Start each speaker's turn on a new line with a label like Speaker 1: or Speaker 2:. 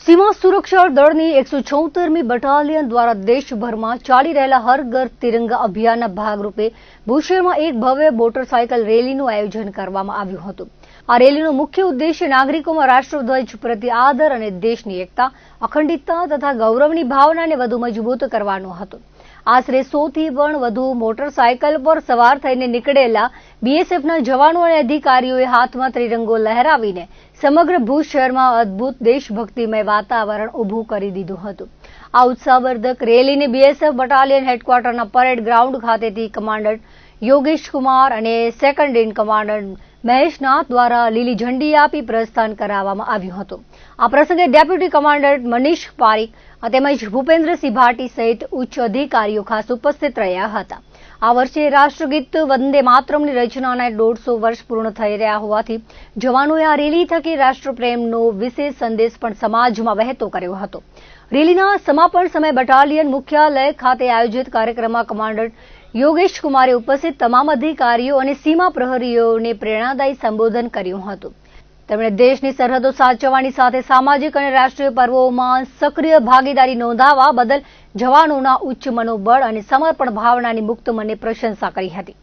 Speaker 1: सीमा सुरक्षा दळની 176મી બટાલિયન દ્વારા દેશભરમાં ચાલી રહેલા હર ઘર તિરંગા અભિયાનના ભાગરૂપે ભૂશેરમાં એક ભવ્ય મોટરસાયકલ રેલીનું આયોજન કરવામાં આવ્યું હતું। આ રેલીનો મુખ્ય ઉદ્દેશ્ય નાગરિકોમાં રાષ્ટ્રધ્વજ પ્રત્યે આદર અને દેશની એકતા, અખંડિતતા તથા ગૌરવની ભાવનાને વધુ મજબૂત કરવાનો હતો। આશરે 100થી પણ વધુ મોટરસાયકલ પર સવાર થઈને નીકળેલા બીએસએફના જવાનો અને અધિકારીઓએ હાથમાં ત્રિરંગો લહેરાવીને સમગ્ર ભુજ શહેરમાં અદ્ભુત દેશભક્તિમય વાતાવરણ ઊભું કરી દીધું હતું। આ ઉત્સાહવર્ધક રેલીને બીએસએફ બટાલિયન હેડક્વાર્ટરના પરેડ ગ્રાઉન્ડ ખાતેથી કમાન્ડન્ટ યોગેશ કુમાર અને સેકન્ડ ઇન કમાન્ડન્ટ મહેશ નાથ દ્વારા લીલી ઝંડી આપી પ્રસ્થાન કરાવવામાં આવ્યું હતું। આ પ્રસંગે ડેપ્યુટી કમાન્ડન્ટ મનીષ પારીક તેમજ ભૂપેન્દ્રસિંહ ભાટી સહિત ઉચ્ચ અધિકારીઓ ખાસ ઉપસ્થિત રહ્યા હતા। આ વર્ષે રાષ્ટ્રગીત વંદે માતરમની રચનાના 150 વર્ષ પૂર્ણ થઈ રહ્યા હોવાથી જવાનોએ આ રેલી થકી રાષ્ટ્રપ્રેમનો વિશેષ સંદેશ પણ સમાજમાં વહેતો કર્યો હતો। રેલીના સમાપન સમયે બટાલિયન મુખ્યાલય ખાતે આયોજિત કાર્યક્રમમાં કમાન્ડન્ટ યોગેશ કુમારે ઉપસ્થિત તમામ અધિકારીઓ અને સીમા પ્રહરીઓને પ્રેરણાદાયી સંબોધન કર્યું હતું। તેમણે દેશની સરહદો સાચવવાની સાથે સામાજિક અને રાષ્ટ્રીય પર્વોમાં સક્રિય ભાગીદારી નોંધાવવા બદલ જવાનોના ઉચ્ચ મનોબળ અને સમર્પણ ભાવનાની મુક્ત મને પ્રશંસા કરી હતી।